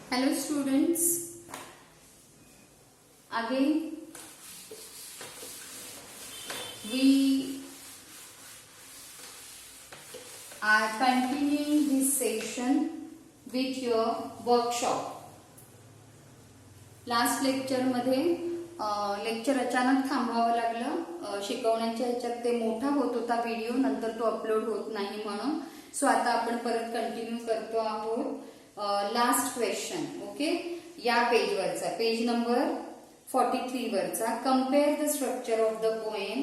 Hello students, again we are continuing this session with your workshop. Last lecture मध्ये lecture अचानक थांबवावं लागलं. शिकवण्याच्या ह्याच्यात ते मोठा होत होता व्हिडिओ, नंतर तो अपलोड होत नाही म्हणून. सो आता आपण परत कंटिन्यू करतो आहोत. Last question, okay. या पेजवरचा, पेज नंबर 43 वरचा. Compare the structure of the poem.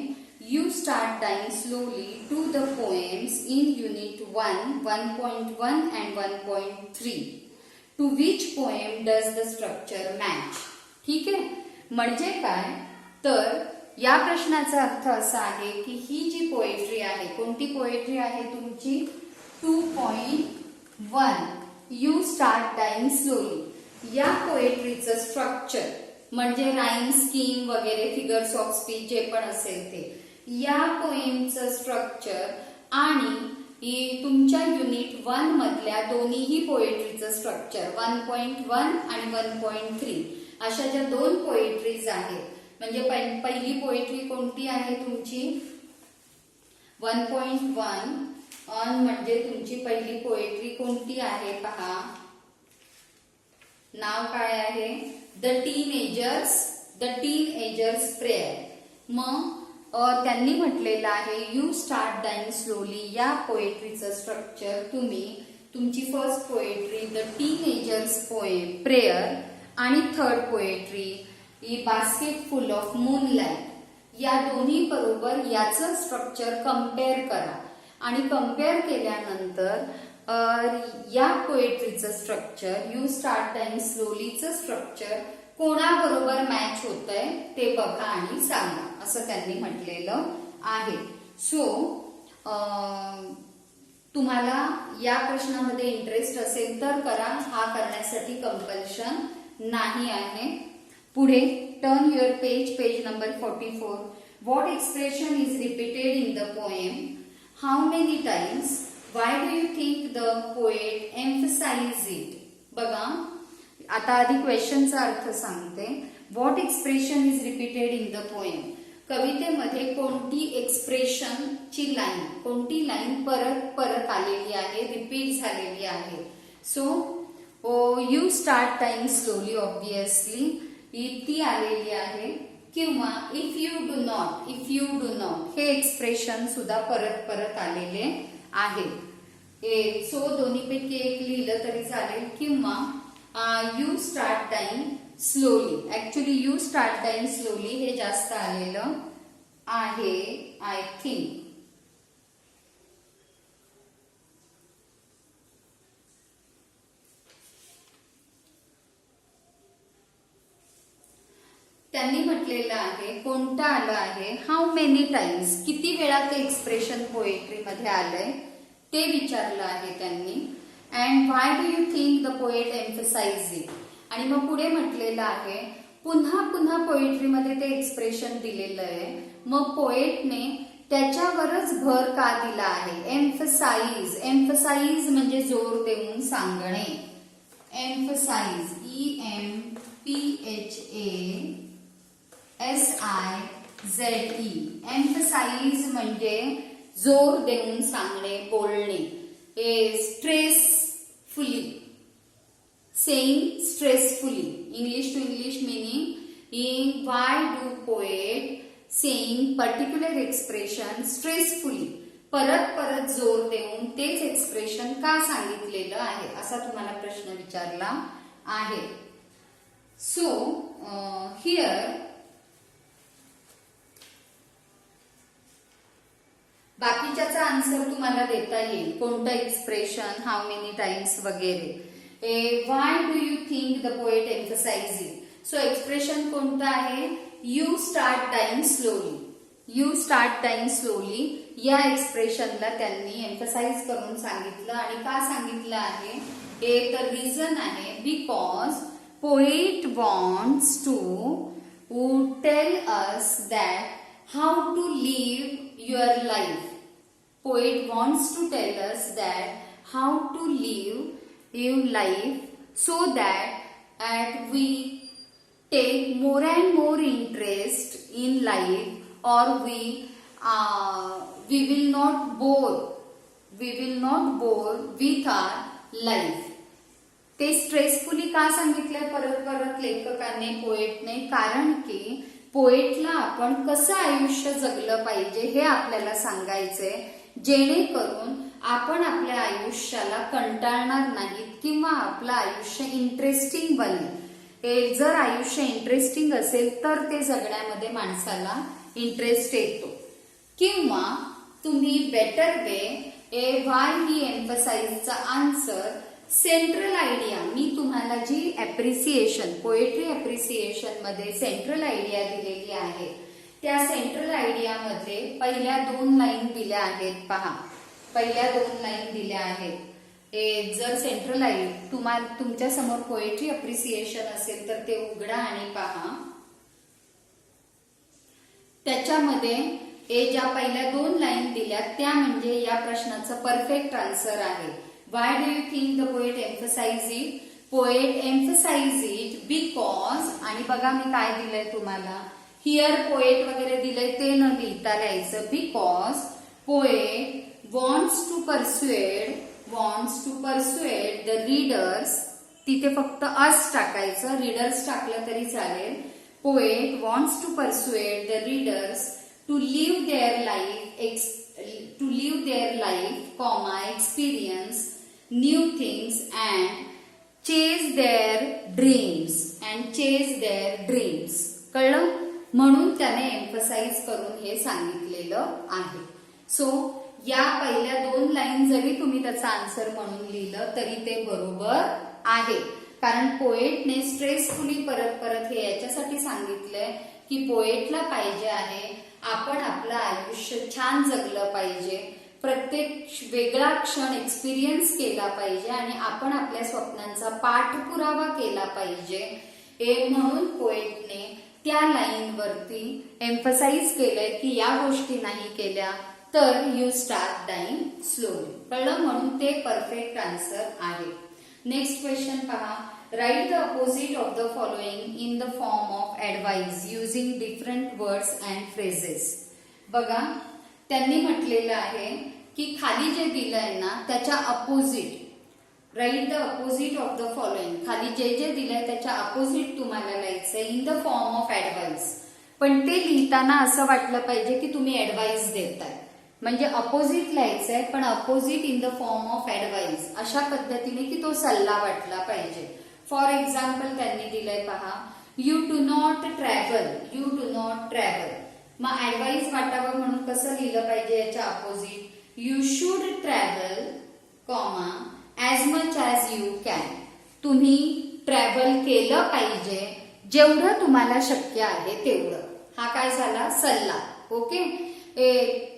You start dying slowly to the poems in unit 1, 1.1 and 1.3. To which poem does the structure match. ठीक आहे. म्हणजे काय तर या प्रश्नाचा अर्थ असा आहे की ही जी पोएट्री आहे, कोणती पोएट्री आहे तुमची? 2.1 यू स्टार्ट डाइंग स्लोली. या पोएट्रीचं स्ट्रक्चर म्हणजे राईम स्कीम वगैरे, फिगर्स ऑफ स्पीच जे पण असेल ते, या पोएमचं स्ट्रक्चर आणि तुमच्या युनिट 1 मधल्या दोन्हीही पोएट्रीचं स्ट्रक्चर 1.1 आणि 1.3 अशा ज्या दोन पोएट्रीज आहेत, म्हणजे पहिली पोएट्री कोणती आहे तुमची? 1.1 म्हणजे तुमची पहिली पोएट्री कोणती आहे पहा. नाव काय आहे? The teenagers prayer. मग त्यांनी म्हटलेलं आहे यू स्टार्ट डाइंग स्लोली. या पोएट्रीचं स्ट्रक्चर तुम्ही तुमची first poetry the teenagers prayer आणि third poetry basket full of moonlight या दोन्ही बरोबर याचं स्ट्रक्चर कम्पेअर करा. आणि कम्पेअर केल्यानंतर या पोएट्रीचं स्ट्रक्चर यू स्टार्ट डाइंग स्लोलीचं स्ट्रक्चर कोणाबरोबर मॅच होतंय ते बघा आणि सांगा, असं त्यांनी म्हटलेलं आहे. सो तुम्हाला या प्रश्नामध्ये इंटरेस्ट असेल तर करा, हा करण्यासाठी कंपल्शन नाही आहे. पुढे turn your page number 44. What expression is repeated in the poem? How many times? Why do you think the poet emphasise it? बघा, आता आधी क्वेश्चनचा अर्थ सांगते. What expression is repeated in the poem? कवितेमध्ये कोणती एक्सप्रेशनची लाईन, कोणती लाईन परत परत आलेली आहे, रिपीट झालेली आहे? So you start dying slowly obviously ती आलेली आहे. किंवा इफ यू डू नॉट हे एक्सप्रेशन सुद्धा परत परत आलेले आहे. सो दोन्हीपैकी एक लिहिलं तरी चालेल. किंवा you start dying slowly. Actually you start dying slowly हे जास्त आलेलं आहे आय थिंक. त्यांनी म्हटलेलं आहे कोणतं आलं आहे, हाऊ मेनी टाइम्स, किती वेळा ते एक्सप्रेशन पोएट्रीमध्ये आलंय ते विचारलं आहे त्यांनी. And why do you think the poet emphasise it? आणि मग पुढे म्हटलेलं आहे पुन्हा पुन्हा पोएट्रीमध्ये ते एक्सप्रेशन दिलेलं आहे, मग पोएटने त्याच्यावरच भर का दिला आहे? एम्फसाइज म्हणजे जोर देऊन सांगणे. Emphasise EMPHASIZE. एम्फसाइज म्हणजे जोर देऊन सांगणे, बोलणे. Stressfully, saying stressfully. English to English meaning why do poet saying particular expression stressfully? परत परत जोर देऊन तेच एक्सप्रेशन का सांगितलेलं आहे, असा तुम्हाला प्रश्न विचारला आहे. सो हिअर बाकीच्याचा आन्सर तुम्हाला देता येईल. कोणतं एक्सप्रेशन, हाऊ मेनी टाइम्स वगैरे. Why do you think the poet emphasise it? So expression कोणतं आहे? You start dying slowly. You start dying slowly या एक्सप्रेशनला त्यांनी एम्फसाइज करून सांगितलं. आणि का सांगितलं आहे? हे तर रिझन आहे because poet wants to tell us that how to live your life. Poet wants to tell us that how to live life so that we take more and more interest in life or we will not bore with our life. ते स्ट्रेसफुली का सांगितलंय परत परत लेखकाने पोएटने, कारण की पोएटला आपण कसं आयुष्य जगलं पाहिजे हे आपल्याला सांगायचंय, जेणेकरून आपण आपल्या आयुष्याला कंटाळणार नाहीत किंवा आपलं आयुष्य इंटरेस्टिंग बनेल. जर आयुष्य इंटरेस्टिंग असेल तर ते जगण्यामध्ये माणसाला इंटरेस्ट येतो. किंवा तुम्ही बेटर वे व्हाय ही एम्फसाइजचा आन्सर सेंट्रल आयडिया, मी तुम्हाला जी अप्रिसिएशन पोएट्री अप्रिसिएशन मध्ये सेंट्रल आयडिया दिलेली आहे त्या सेंट्रल आयडिया मध्ये पहिल्या 2 लाईन दिल्या आहेत. पहा, पहिल्या 2 लाईन दिल्या आहेत. जर सेंट्रल आयडिया तुमच्या समोर पोएट्री अप्रिसिएशन असेल तर ते उघडा आणि पहा. त्याच्यामध्ये ज्या पहिल्या 2 लाईन दिल्या त्या म्हणजे या प्रश्नाचं परफेक्ट आन्सर आहे. Why do you think the poet emphasize it? Poet emphasize it because, आणि बघा मी काय दिलंय तुम्हाला, हिअर पोएट वगैरे दिलंय ते न लिहिता लिहायचं. Because poet wants to persuade the readers, तिथे फक्त अस टाकायचं, रीडर्स टाकलं तरी चालेल. Poet wants to persuade the readers to live their life, experience new things and chase their dreams. कळलं? म्हणून त्याने एम्फसाइज करून हे सांगितलेलं आहे. सो या पहिल्या 2 लाईन जरी तुम्ही त्याचा आन्सर म्हणून लिहिलं तरी ते बरोबर आहे. कारण पोएटने स्ट्रेसफुली परत परत हे याच्यासाठी सांगितलंय की पोएटला पाहिजे आहे आपण आपलं आयुष्य छान जगलं पाहिजे, प्रत्येक वेगळा क्षण एक्सपिरियन्स केला पाहिजे आणि आपण आपल्या स्वप्नांचा पाठपुरावा केला पाहिजे. म्हणून पोएटने त्या लाईन वरती एम्फसाइज केलंय की या गोष्टी नाही केल्या तर यू स्टार्ट डाईंग स्लोली. कळलं? म्हणून ते परफेक्ट आन्सर आहे. नेक्स्ट क्वेश्चन पहा. Write the opposite of the following in the form of advice using different words and phrases. बघा, त्यांनी म्हटलेलं आहे की खाली जे दिलंय ना त्याच्या opposite, write the opposite of the following, खाली जे दिलंय त्याच्या अपोजिट तुम्हाला लिहायचंय in the form of advice. पण ते लिहिताना असं वाटलं पाहिजे की तुम्ही ऍडवाइस देताय, म्हणजे अपोजिट लिहायचंय पण opposite in the form of advice अशा पद्धतीने की तो सल्ला वाटला पाहिजे. फॉर एक्झाम्पल त्यांनी दिलंय पहा, यू डू नॉट ट्रॅव्हल. मग ऍडवाइस वाटावं म्हणून कसं लिहिलं पाहिजे याच्या opposite, you should travel, as much as you can. तुम्ही ट्रॅव्हल केलं पाहिजे जेवढं तुम्हाला शक्य आहे तेवढं. हा काय झाला? सल्ला. ओके.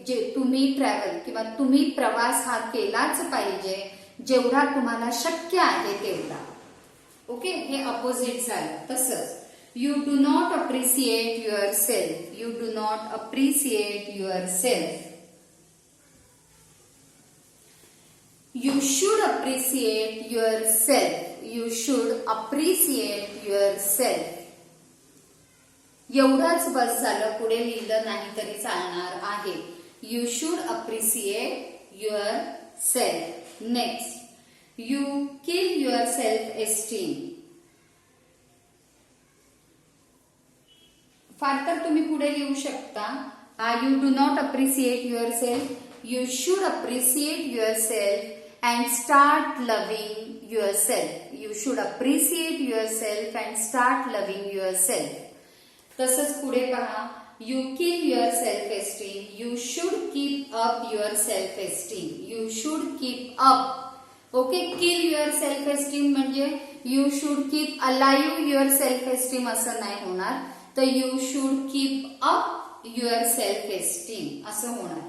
जे तुम्ही ट्रॅव्हल किंवा तुम्ही प्रवास हा केलाच पाहिजे जेवढा तुम्हाला शक्य आहे तेवढा. ओके, हे अपोजिट झालं. तसंच you do not appreciate your self, you do not appreciate your self. You should appreciate yourself. You should appreciate yourself. एवढंच बस झालं, पुढे लिहिलं नाही तरी चालणार आहे. You should appreciate yourself. Next, you kill your self-esteem. फार तर तुम्ही पुढे लिहू शकता, you do not appreciate yourself. You should appreciate yourself and start loving yourself. You should appreciate yourself and start loving yourself. तसंच पुढे पहा, you kill your self-esteem. You should keep up your self-esteem. You should keep up. Okay, kill your self-esteem म्हणजे you should keep alive your self-esteem असं नाही होणार, तर you should keep up your self-esteem असं होणार.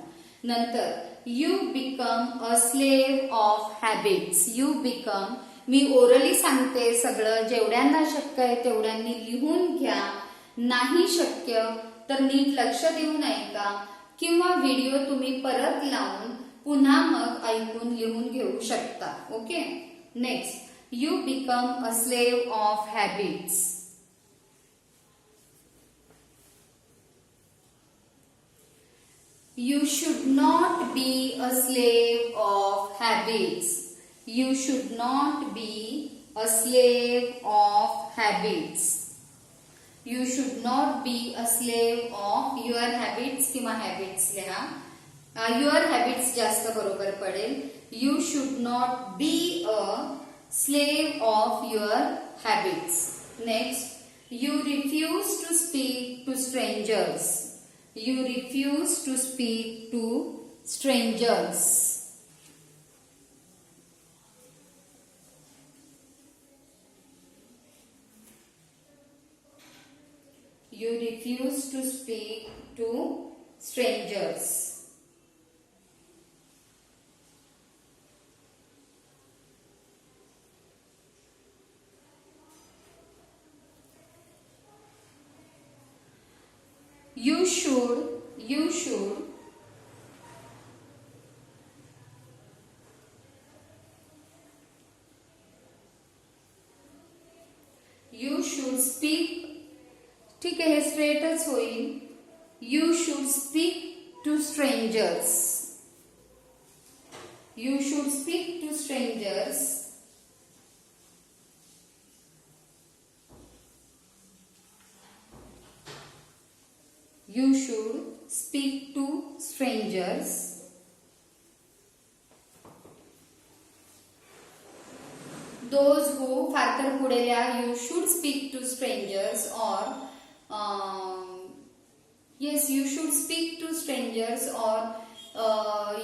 नंतर you become a slave of habits. You become, me orally सांगते सगळं, जेवढ्यांना शक्य आहे तेवढ्यांनी लिहून घ्या. नाही शक्य तर नीट लक्ष देऊन ऐका किंवा व्हिडिओ तुम्ही परत लावून पुन्हा मग ऐकून लिहून घेऊ शकता. Okay. Next, You become a slave of habits. You should not be a slave of habits. You should not be a slave of habits. You should not be a slave of your habits किंवा habits लिहा. Your habits जास्त बरोबर पडेल. You should not be a slave of your habits. Next, you refuse to speak to strangers. You refuse to speak to strangers. You refuse to speak to strangers. You should you should speak. ठीक है, हे stretch होईल. You should speak to strangers. You should speak to strangers. You should speak to strangers. Those who फार तर पुढे लिहा. You should speak to strangers or yes, you should speak to strangers or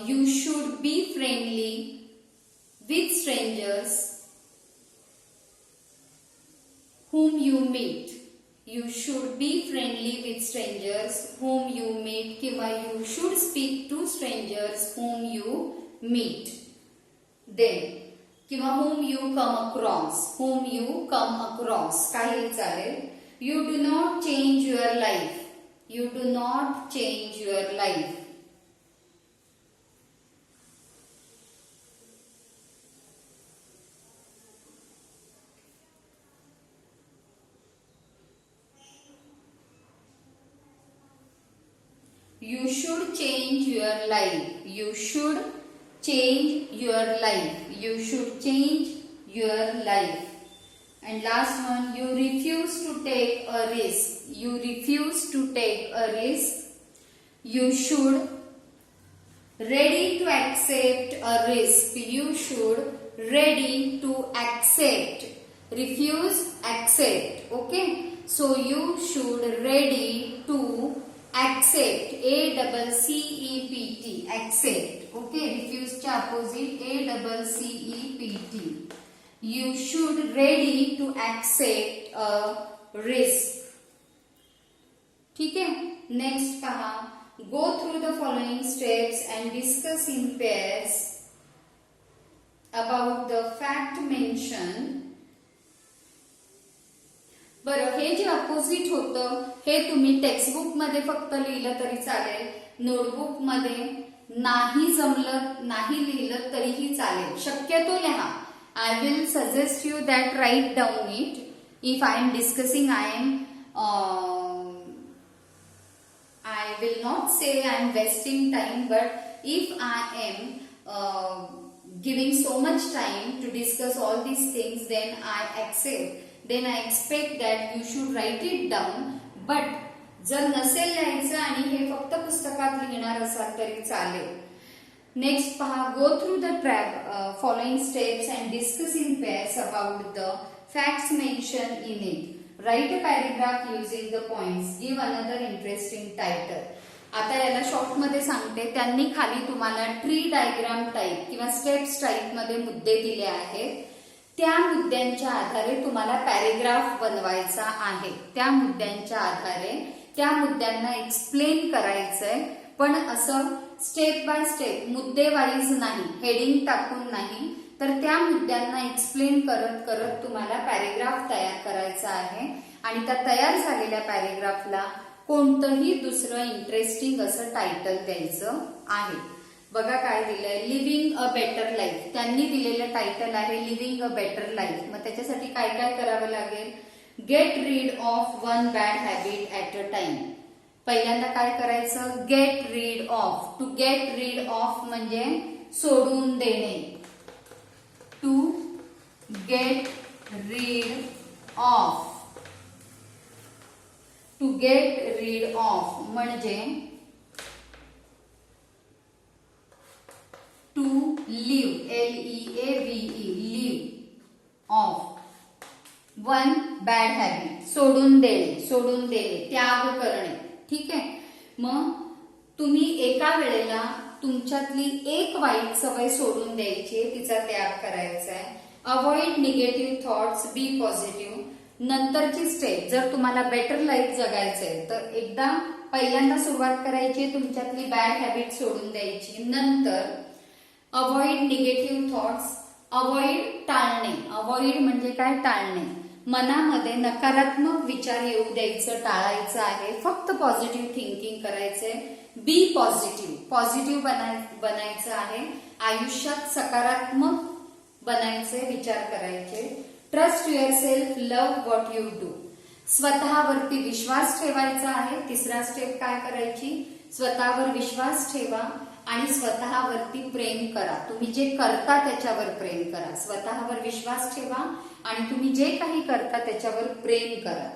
you should be friendly with strangers whom you meet. You should be friendly with strangers whom you meet किंवा you should speak to strangers whom you meet. Then किंवा whom you come across काही चालेल. You do not change your life. You do not change your life. You should change your life. You should change your life. You should change your life. And last one, you refuse to take a risk. You refuse to take a risk. You should ready to accept a risk. You should ready to accept. Refuse, accept. Okay. So you should ready to accept. ACCEPT. Accept. Okay. Refuse च्या opposite ACCEPT. You should ready to accept a risk. ठीक है. Next पहा. Go through the following steps and discuss in pairs about the fact mentioned. बरं, हे जे opposite होतं हे तुम्ही टेक्स्टबुक मध्ये फक्त लिहिलं तरी चालेल. नोटबुक मध्ये नाही जमलं, नाही लिहिलं तरीही चालेल. शक्यतो लिहा. I will suggest you that write down it. If I am discussing, I will not say I am wasting time, but if I am giving so much time to discuss all these things, then I accept. Then I expect that you should write it down. But जर नसेल लिहायचं आणि हे फक्त पुस्तकात लिहिणार असाल तरी चालेल. Next पहा. Go through the following steps and discuss in pairs about the facts mentioned in it. Write a paragraph using the points. Give another interesting title. आता याला शॉर्ट मध्ये सांगते. त्यांनी खाली तुम्हाला ट्री डायग्राम टाईप किंवा स्टेप्स टाईप मध्ये मुद्दे दिले आहेत. त्या मुद्द्यांच्या आधारे तुम्हाला पॅरेग्राफ बनवायचा आहे. त्या मुद्द्यांच्या आधारे त्या मुद्द्यांना एक्सप्लेन करायचंय, पण असं स्टेप बाय स्टेप मुद्दे वाईज नाही, हेडिंग टाकून नाही, तर त्या मुद्द्यांना एक्सप्लेन करत करत तुम्हाला पॅरेग्राफ तयार करायचा आहे. आणि त्या तयार झालेल्या पॅरेग्राफला कोणतंही दुसरं इंटरेस्टिंग असं टायटल द्यायचं आहे. बघा काय दिलंय, लिव्हिंग अ बेटर लाईफ. त्यांनी दिलेलं टायटल आहे लिव्हिंग अ बेटर लाईफ. मग त्याच्यासाठी काय काय करावं लागेल? Get rid of one bad habit at a time. पहिल्यांदा काय करायचं? Get rid of. To get rid of म्हणजे सोडून देणे. To get rid of. To get rid of म्हणजे to leave, LEAVE, leave of one bad habit, सोडून देणे, सोडून देणे, त्याग करणे. ठीक आहे. मग तुम्ही एका वेळेला तुमच्यातली एक वाईट सवय सोडून द्यायची, तिचा त्याग करायचा आहे. अवॉइड निगेटिव्ह थॉट्स, बी पॉझिटिव्ह. नंतरची स्टेप, जर तुम्हाला बेटर लाईफ जगायचंय तर एकदा पहिल्यांदा सुरुवात करायची, तुमच्यातली बॅड हॅबिट सोडून द्यायची. नंतर अवॉइड निगेटिव्ह थॉट्स, अवॉइड टाळणे. अवॉइड म्हणजे काय? टाळणे. मनामध्ये नकारात्मक विचार येऊ द्यायचं, टाळायचं आहे. फक्त पॉझिटिव्ह थिंकिंग करायचंय. बी पॉझिटिव्ह, पॉझिटिव्ह बनायचं आहे. आयुष्यात सकारात्मक बनायचे, विचार करायचे. Trust your self, love what you do. स्वतःवरती विश्वास ठेवायचा आहे. तिसरा स्टेप काय करायची? स्वतःवर विश्वास ठेवा आणि स्वतःवरती प्रेम करा. तुम्ही जे करता त्याच्यावर प्रेम करा. स्वतःवर विश्वास ठेवा आणि तुम्ही जे काही करता त्याच्यावर प्रेम करा.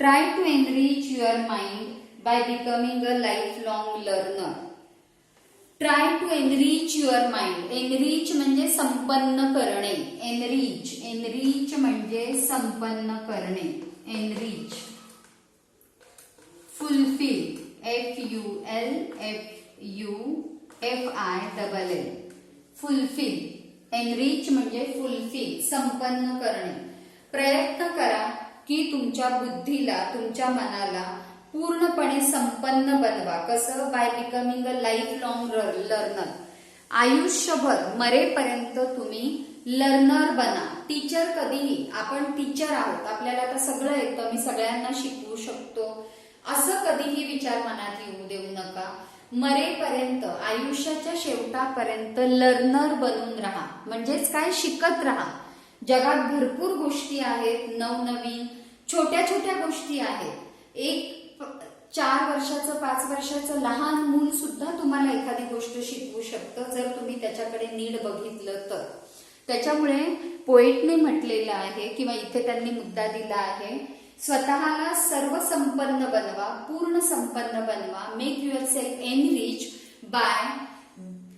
Try to enrich your mind by becoming a lifelong learner. Try to enrich your mind. Enrich म्हणजे संपन्न करणे. एनरिच, एनरिच म्हणजे संपन्न करणे. Enrich. Fulfil, FULFILL, fulfil. Enrich म्हणजे फुलफिल, संपन्न करणे. प्रयत्न करा की तुमच्या बुद्धीला, तुमच्या मनाला पूर्णपणे संपन्न बनवा. कसं? Bye becoming a lifelong learner. आयुष्यभर मरेपर्यंत तुम्ही लर्नर बना. टीचर कधीही, आपण टीचर आहोत, आपल्याला आता सगळं येतं, मी सगळ्यांना शिकवू शकतो, असं कधीही विचार मनात येऊ देऊ नका. मरेपर्यंत, आयुष्याच्या शेवटापर्यंत लर्नर बनून राहा. म्हणजेच काय? शिकत राहा. जगात भरपूर गोष्टी आहेत, नवनवीन छोट्या छोट्या गोष्टी आहेत. एक 4 वर्षाचं, 5 वर्षाचं लहान मूल सुद्धा तुम्हाला एखादी गोष्ट शिकवू शकतं, जर तुम्ही त्याच्याकडे नीट बघितलं तर. त्याच्यामुळे पोएटने म्हटलेलं आहे किंवा इथे त्यांनी मुद्दा दिला आहे, स्वतःला सर्वसंपन्न बनवा, पूर्ण संपन्न बनवा. Make yourself enrich by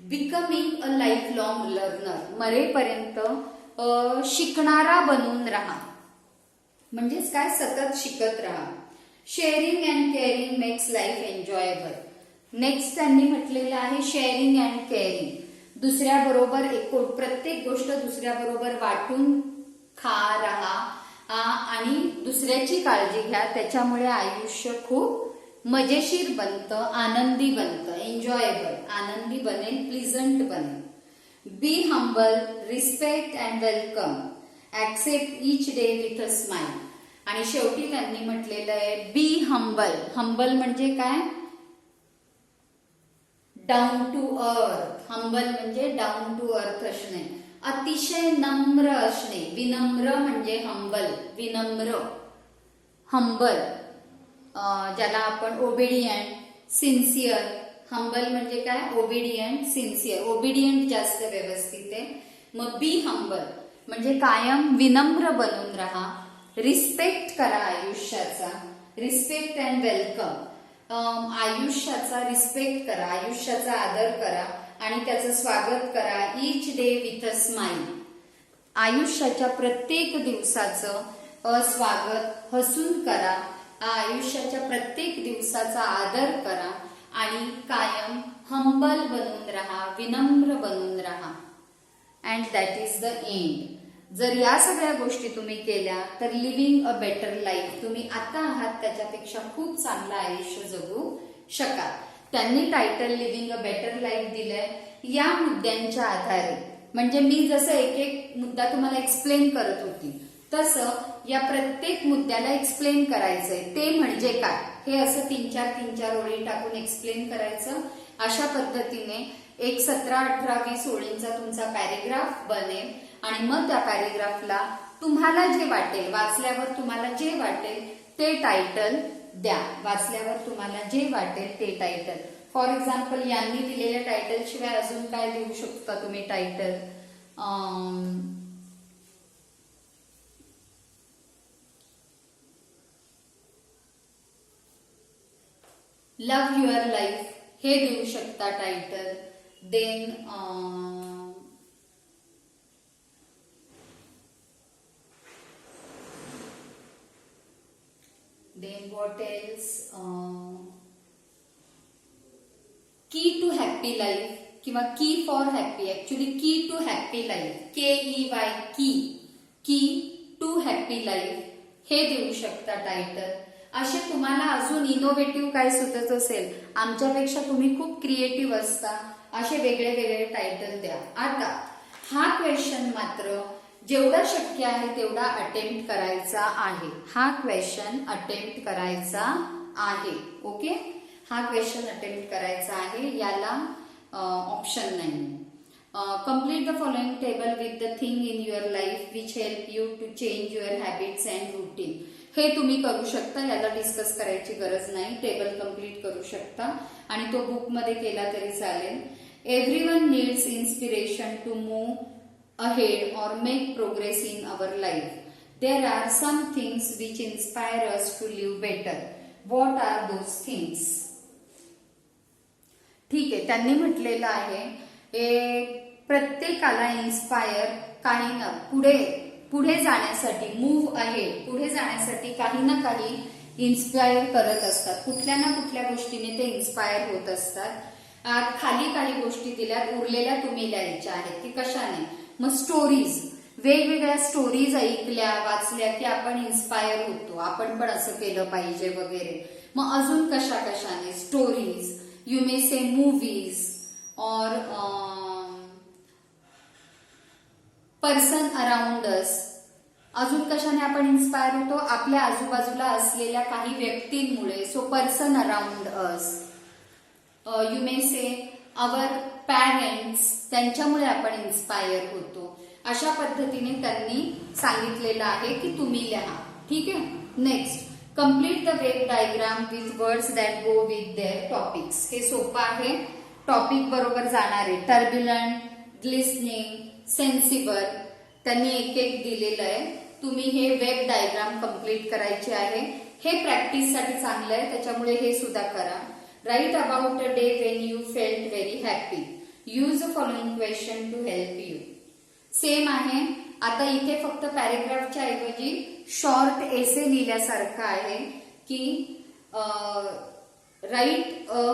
becoming a lifelong learner. मरेपर्यंत शिकणारा बनून राहा. म्हणजेच काय? सतत शिकत राहा. Sharing and caring makes life enjoyable. Next त्यांनी म्हटलेलं आहे शेअरिंग अँड केअरिंग. दुसऱ्याबरोबर प्रत्येक गोष्ट दुसऱ्याबरोबर वाटून खा, राहा आणि दुसऱ्याची काळजी घ्या. त्याच्यामुळे आयुष्य खूप मजेशीर बनतं, आनंदी बनतं, एन्जॉयबल, आनंदी बनेल, प्लीझंट बनेल. बी humble, respect and welcome, accept each day with a smile. आणि शेवटी त्यांनी म्हटलेलं आहे बी हंबल. हंबल म्हणजे काय? Down to earth. हंबल म्हणजे डाऊन टू अर्थ असणे, अतिशय नम्र असणे. विनम्र म्हणजे हंबल, विनम्र. हंबल ज्याला आपण ओबिडियंट, सिन्सिअर. हंबल म्हणजे काय? Obedient, sincere. ओबिडियंट जास्त व्यवस्थित आहे. मग बी हंबल म्हणजे कायम विनम्र बनून राहा. रिस्पेक्ट करा आयुष्याचा. Respect and welcome. आयुष्याचा रिस्पेक्ट करा, आयुष्याचा आदर करा आणि त्याचं स्वागत करा. Each day with a smile. आयुष्याच्या प्रत्येक दिवसाचं स्वागत हसून करा. आयुष्याच्या प्रत्येक दिवसाचा आदर करा आणि कायम हंबल बनून राहा, विनम्र बनून राहा. And that is the end. जर या सगळ्या गोष्टी तुम्ही केल्या तर लिव्हिंग अ बेटर लाईफ, तुम्ही आता आहात त्याच्यापेक्षा खूप चांगलं आयुष्य जगू शकाल. त्यांनी title living a better life दिलंय या मुद्द्यांच्या आधारे. म्हणजे मी जसं एक एक मुद्दा तुम्हाला एक्सप्लेन करत होती तसं या प्रत्येक मुद्द्याला एक्सप्लेन करायचंय. ते म्हणजे काय हे असं 3-4 ओळी टाकून एक्सप्लेन करायचं. अशा पद्धतीने एक 17, 18, 20 ओळींचा तुमचा पॅरेग्राफ बनेल आणि मग त्या पॅरेग्राफला तुम्हाला जे वाटेल, वाचल्यावर तुम्हाला जे वाटेल ते टायटल द्या. वाचल्यावर तुम्हाला जे वाटेल ते टायटल. फॉर एक्झाम्पल यांनी दिलेल्या टायटल शिवाय अजून काय देऊ शकता तुम्ही टायटल? लव्ह युअर लाईफ हे देऊ शकता title. Then what else? Key to happy life किंवा key for happy. Actually key to happy life, KEY, key to happy life हे देऊ शकता टायटल. असे तुम्हाला अजून इनोव्हेटिव्ह काय सुचत असेल, आमच्यापेक्षा तुम्ही खूप क्रिएटिव्ह असता, असे वेगळे वेगळे टायटल द्या. आता हा क्वेश्चन मात्र जेवढा शक्य आहे तेवढा अटेम्प्ट करायचा आहे. हा क्वेश्चन अटेम्प्ट करायचा आहे. ओके, हा क्वेश्चन अटेम्प्ट करायचा आहे, याला ऑप्शन नाही. Complete the following table with the thing in your life which help you to change your habits and routine. हे तुम्ही करू शकता, याला डिस्कस करायची गरज नाही. टेबल कम्प्लीट करू शकता आणि तो बुकमध्ये केला तरी चालेल. Everyone needs inspiration to move ahead or make progress in our life. There are some things which inspire us to live better. What are those things? ठीक आहे, त्यांनी म्हटलेलं आहे प्रत्येकाला इन्स्पायर काही ना पुढे जाण्यासाठी, मूव्ह अहेड, पुढे जाण्यासाठी काही ना काही इन्स्पायर करत असतात. कुठल्या ना कुठल्या गोष्टीने ते इन्स्पायर होत असतात. खाली काही गोष्टी दिल्या, उरलेल्या तुम्ही लिहायच्या आहेत की कशाने. मग स्टोरीज, वेगवेगळ्या स्टोरीज ऐकल्या, वाचल्या की आपण इन्स्पायर होतो, आपण पण असं केलं पाहिजे वगैरे. मग अजून कशा कशाने stories, you may say movies और पर्सन अराउंड अस. अजून कशाने आपण इन्स्पायर होतो? आपल्या आजूबाजूला असलेल्या काही व्यक्तींमुळे. So person around us. You may say our parents, त्यांच्यामुळे आपण इन्स्पायर होतो. अशा पद्धतीने त्यांनी सांगितलेलं आहे की तुम्ही लिहा. ठीक आहे. Next, complete the web diagram with words that go with their topics. हे सोपं आहे, टॉपिक बरोबर जाणारे. टर्ब्युलंट, ग्लिसनिंग, सेन्सिबल, त्यांनी एक एक दिलेलं आहे. तुम्ही हे वेब डायग्राम कम्प्लीट करायचे आहे. हे प्रॅक्टिससाठी चांगलं आहे, त्याच्यामुळे हे सुद्धा करा. Write about a day when you felt very happy. Use the following question to help you. Same आहे. आता इथे फक्त पॅरेग्राफच्या ऐवजी शॉर्ट एसे लिहिल्यासारखं आहे की right a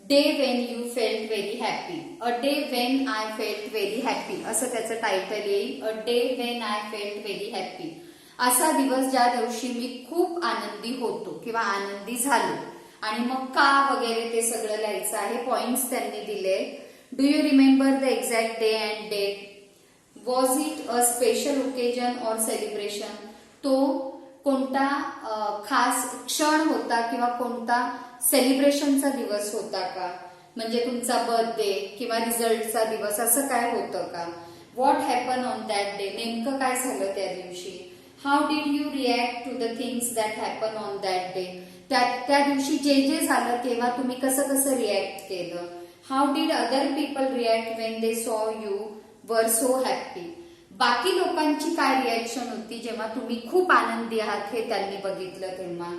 day Wien you felt very happy. A day when I felt very happy असं त्याचं title येईल. A day when I felt very happy. असा दिवस ज्या दिवशी मी खूप आनंदी होतो किंवा आनंदी झालो. आणि मग का वगैरे ते सगळं लिहायचं आहे. पॉइंट्स त्यांनी दिले. Do you remember the exact day and date? Was it a special occasion or celebration? तो कोणता खास क्षण होता किंवा कोणता सेलिब्रेशनचा दिवस होता का? म्हणजे तुमचा बर्थडे किंवा रिझल्टचा दिवस असं काय होतं का? What happen on that day? नेमकं काय झालं त्या दिवशी? How did you react to the things that happen on that day? त्या दिवशी जे जे झालं तेव्हा तुम्ही कसं कसं रिॲक्ट केलं? How did other people react when they saw you were so happy? बाकी लोकांची काय रिॲक्शन होती जेव्हा तुम्ही खूप आनंदी आहात हे त्यांनी बघितलं तेव्हा?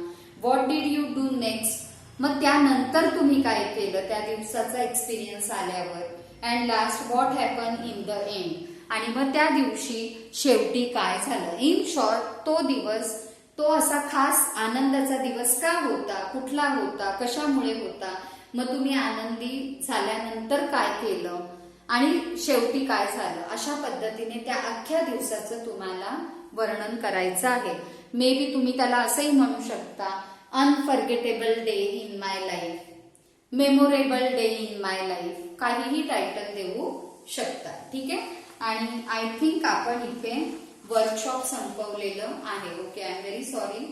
What did you do next? मग त्यानंतर तुम्ही काय केलं त्या दिवसाचा एक्सपिरियन्स आल्यावर? And last, what happen in the end? आणि मग त्या दिवशी शेवटी काय झालं? इन शॉर्ट, तो दिवस, तो असा खास आनंदाचा दिवस का होता? कुठला होता? कशामुळे होता? मग तुम्ही आनंदी झाल्यानंतर काय केलं आणि शेवटी काय झालं? अशा पद्धतीने त्या अख्ख्या दिवसाचं तुम्हाला वर्णन करायचं आहे. मे बी तुम्ही त्याला असंही म्हणू शकता, unforgettable day in my life, memorable day in my life, काहीही टायटल देऊ शकता. ठीक आहे. आणि आय थिंक आपण इथे वर्कशॉप संपवलेलं आहे. Okay, I am very sorry.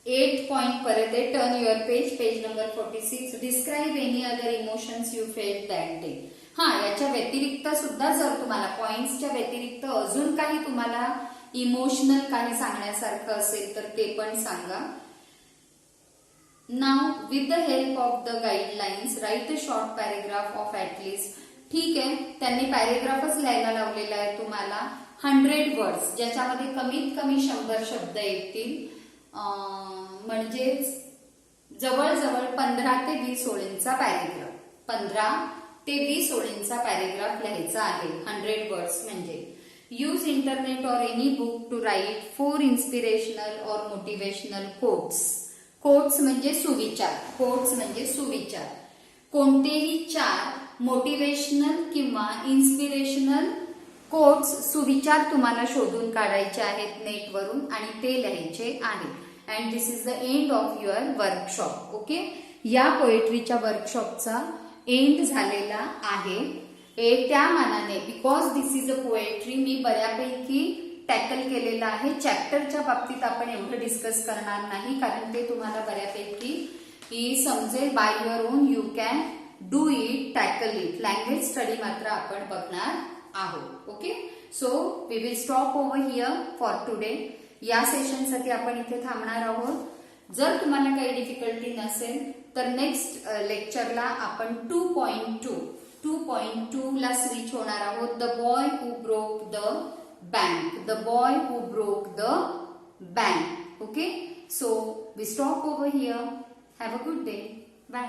8 point परत आहे. Turn your page, page number 46. Describe any other emotions you felt that day. हा, याच्या व्यतिरिक्त सुद्धा जर तुम्हाला पॉइंट्सच्या व्यतिरिक्त अजून काही तुम्हाला इमोशनल काही सांगण्यासारखं असेल तर ते पण सांगा. Now with the help of the guidelines right a short paragraph of at least. ठीक आहे, त्यांनी पॅरेग्राफच लिहायला लावलेला आहे तुम्हाला 100 वर्ड्स, ज्याच्यामध्ये कमीत कमी 100 शब्द येतील. म्हणजेच जवळजवळ 15 ते 20 ओळींचा पॅरेग्राफ, 15 ते 20 ओळींचा पॅरेग्राफ लिहायचा आहे. 100 वर्ड्स म्हणजे. Use internet or any book to write 4 inspirational or motivational quotes. Quotes म्हणजे सुविचार, कोट्स म्हणजे सुविचार. कोणतेही 4 मोटिवेशनल किंवा इन्स्पिरेशनल कोट्स, सुविचार तुम्हाला शोधून काढायचे आहेत नेटवरून आणि ते लिहायचे आहेत. And this is the end of your workshop. Okay, या पोएट्रीच्या वर्कशॉपचा एंड झालेला आहे. त्या मानाने because this is a poetry मी बऱ्यापैकी टॅकल केलेलं आहे. चॅप्टरच्या बाबतीत आपण एवढं डिस्कस करणार नाही, कारण ते तुम्हाला बऱ्यापैकी समजेल. By your own you can do it, tackle it. Language study मात्र आपण बघणार आहोत. Okay, so we will stop over here for today. या सेशनसाठी आपण इथे थांबणार आहोत. जर तुम्हाला काही डिफिकल्टी नसेल तर नेक्स्ट लेक्चरला आपण 2.2 ला स्विच होणार आहोत. The boy who broke the bank, the boy who broke the bank. Okay, so we stop over here. Have a good day. Bye.